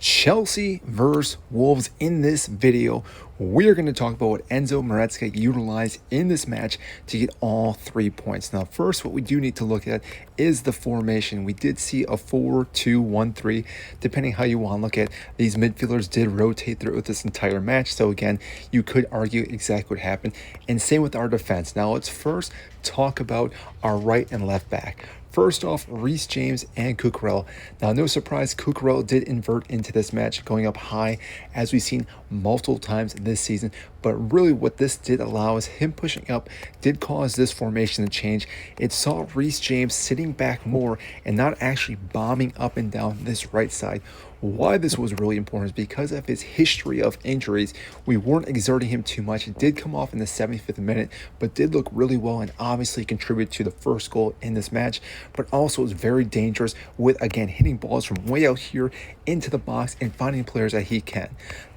Chelsea versus Wolves. In this video, we're going to talk about what Enzo Maresca utilized in this match to get all 3 points. Now, first, what we do need to look at is the formation. We did see a 4-2-1-3, depending how you want to look at. These midfielders did rotate throughout this entire match, so again, you could argue exactly what happened. And same with our defense. Now, let's first talk about our right and left back. First off, Reece James and Cucurella. Now, no surprise, Cucurella did invert into this match, going up high, as we've seen multiple times this season. But really what this did allow is him pushing up did cause this formation to change. It saw Reece James sitting back more and not actually bombing up and down this right side. Why this was really important is because of his history of injuries. We weren't exerting him too much. It did come off in the 75th minute, but did look really well and obviously contributed to the first goal in this match, but also was very dangerous with, again, hitting balls from way out here into the box and finding players that he can.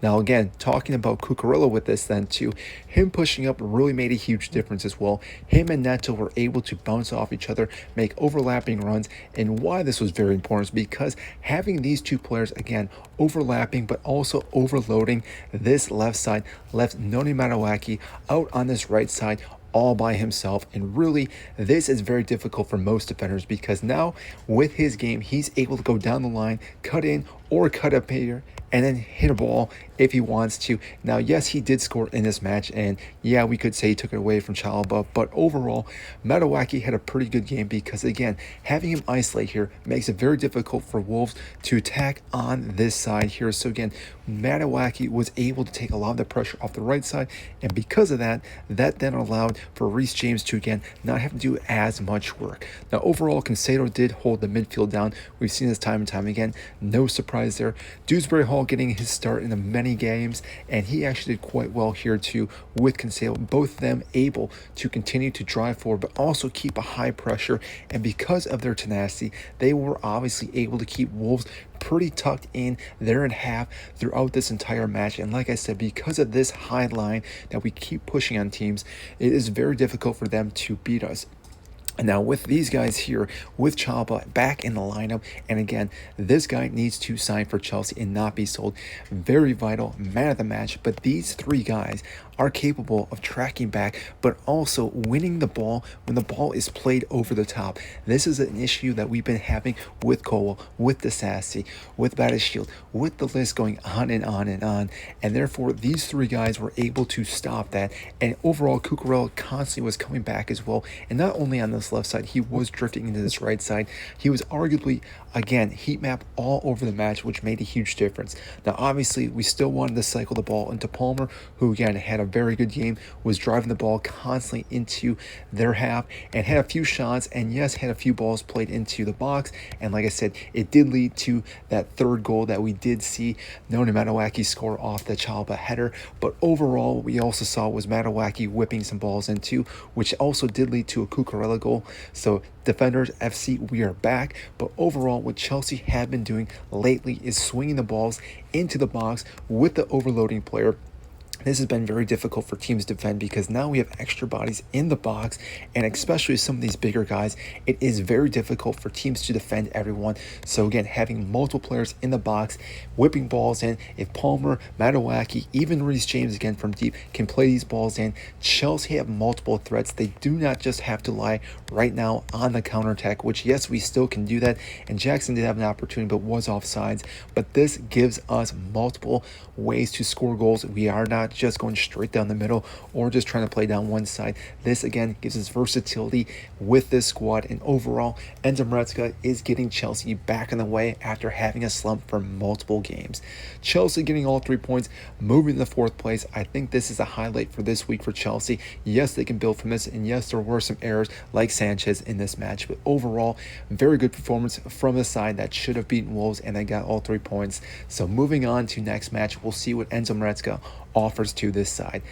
Now, again, talking about Cucurella with this then too, him pushing up really made a huge difference as well. Him and Neto were able to bounce off each other, make overlapping runs, and why this was very important is because having these two players, again, overlapping but also overloading this left side left Noni Madueke out on this right side all by himself. And really, this is very difficult for most defenders because now with his game, he's able to go down the line, cut in or cut up here, and then hit a ball if he wants to. Now, yes, he did score in this match, and yeah, we could say he took it away from Chalobah, but overall, Madueke had a pretty good game because, again, having him isolate here makes it very difficult for Wolves to attack on this side here. So again, Madueke was able to take a lot of the pressure off the right side, and because of that, that then allowed for Reece James to, again, not have to do as much work. Now, overall, Concedo did hold the midfield down. We've seen this time and time again. No surprise there. Dewsbury Hall getting his start in the many games, and he actually did quite well here too with Concedo. Both of them able to continue to drive forward, but also keep a high pressure. And because of their tenacity, they were obviously able to keep Wolves pretty tucked in there in half throughout this entire match. And like I said, because of this high line that we keep pushing on teams, it is very difficult for them to beat us. Now, with these guys here, with Chalobah back in the lineup, and again, this guy needs to sign for Chelsea and not be sold. Very vital, man of the match. But these three guys are capable of tracking back, but also winning the ball when the ball is played over the top. This is an issue that we've been having with Cole, with Disasi, with Battlefield, with the list going on and on and on. And therefore, these three guys were able to stop that. And overall, Cucurella constantly was coming back as well. And not only on this left side, he was drifting into this right side. He was arguably, again, heat map all over the match, which made a huge difference. Now, obviously, we still wanted to cycle the ball into Palmer, who again had a very good game, was driving the ball constantly into their half and had a few shots, and yes, had a few balls played into the box. And like I said, it did lead to that third goal that we did see Noni Madueke score off the Chalobah header. But overall, what we also saw was Madueke whipping some balls into, which also did lead to a Cucurella goal. So Defenders FC, we are back. But overall, what Chelsea have been doing lately is swinging the balls into the box with the overloading player. This has been very difficult for teams to defend because now we have extra bodies in the box, and especially some of these bigger guys, it is very difficult for teams to defend everyone. So again, having multiple players in the box, whipping balls in, if Palmer, Madueke, even Reece James again from deep can play these balls in, Chelsea have multiple threats. They do not just have to lie right now on the counterattack, which yes, we still can do that. And Jackson did have an opportunity, but was offsides. But this gives us multiple ways to score goals. We are not just going straight down the middle or just trying to play down one side. This again gives us versatility with this squad, and overall, Enzo Maresca is getting Chelsea back in the way after having a slump for multiple games. Chelsea getting all 3 points, moving to the 4th place. I think this is a highlight for this week for Chelsea. Yes, they can build from this, and yes, there were some errors like Sanchez in this match, but overall, very good performance from the side that should have beaten Wolves, and they got all 3 points. So moving on to next match, we'll see what Enzo Maresca offers to this side.